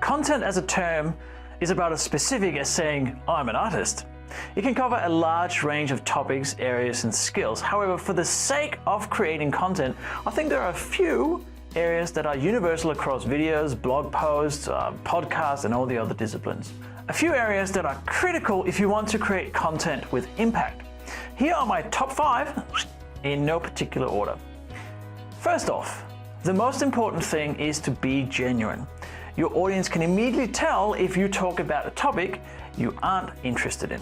content as a term is about as specific as saying, I'm an artist. It can cover a large range of topics, areas, and skills. However, for the sake of creating content, I think there are a few areas that are universal across videos, blog posts, podcasts, and all the other disciplines. A few areas that are critical if you want to create content with impact. Here are my top 5 in no particular order. First off, the most important thing is to be genuine. Your audience can immediately tell if you talk about a topic you aren't interested in.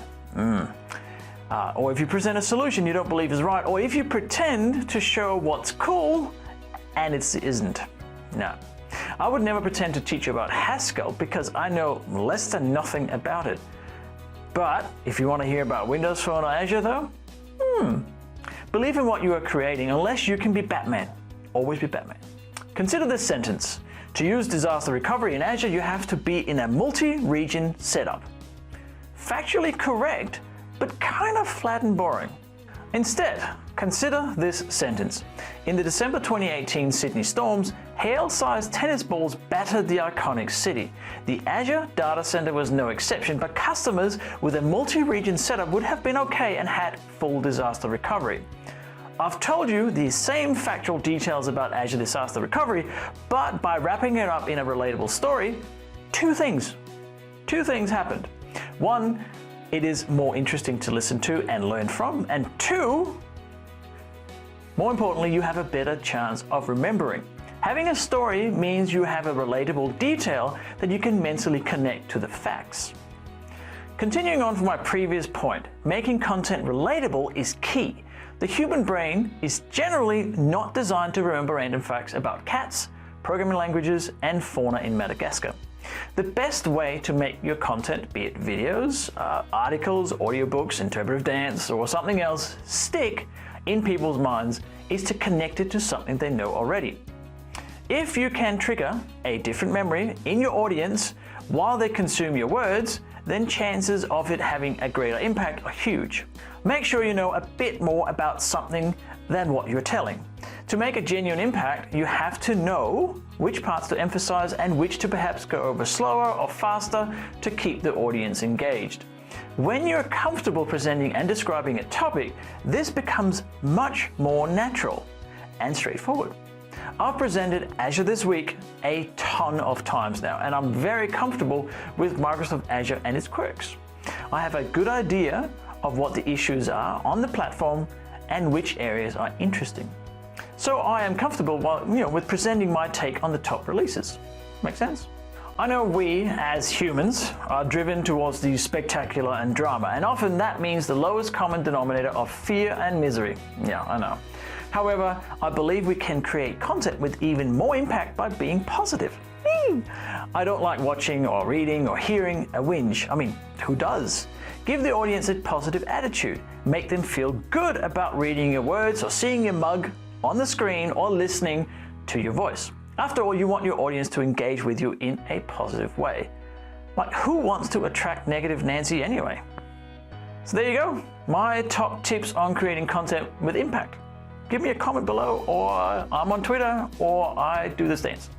Or if you present a solution you don't believe is right, or if you pretend to show what's cool and it isn't. No. I would never pretend to teach you about Haskell because I know less than nothing about it. But if you want to hear about Windows Phone or Azure though, believe in what you are creating unless you can be Batman. Always be Batman. Consider this sentence. To use disaster recovery in Azure, you have to be in a multi-region setup. Factually correct, but kind of flat and boring. Instead, consider this sentence. In the December 2018 Sydney storms, hail-sized tennis balls battered the iconic city. The Azure data center was no exception, but customers with a multi-region setup would have been okay and had full disaster recovery. I've told you the same factual details about Azure disaster recovery, but by wrapping it up in a relatable story, two things happened. One, it is more interesting to listen to and learn from, and two, more importantly, you have a better chance of remembering. Having a story means you have a relatable detail that you can mentally connect to the facts. Continuing on from my previous point, making content relatable is key. The human brain is generally not designed to remember random facts about cats, programming languages, and fauna in Madagascar. The best way to make your content, be it videos, articles, audiobooks, interpretive dance, or something else, stick in people's minds is to connect it to something they know already. If you can trigger a different memory in your audience while they consume your words, then chances of it having a greater impact are huge. Make sure you know a bit more about something than what you're telling. To make a genuine impact, you have to know which parts to emphasize and which to perhaps go over slower or faster to keep the audience engaged. When you're comfortable presenting and describing a topic, this becomes much more natural and straightforward. I've presented Azure This Week a ton of times now, and I'm very comfortable with Microsoft Azure and its quirks. I have a good idea of what the issues are on the platform and which areas are interesting. So I am comfortable with presenting my take on the top releases. Make sense? I know we, as humans, are driven towards the spectacular and drama, and often that means the lowest common denominator of fear and misery. Yeah, I know. However, I believe we can create content with even more impact by being positive. I don't like watching or reading or hearing a whinge. I mean, who does? Give the audience a positive attitude. Make them feel good about reading your words or seeing your mug on the screen or listening to your voice. After all, you want your audience to engage with you in a positive way. Like, who wants to attract negative Nancy anyway? So there you go, my top tips on creating content with impact. Give me a comment below, or I'm on Twitter, or I do this dance.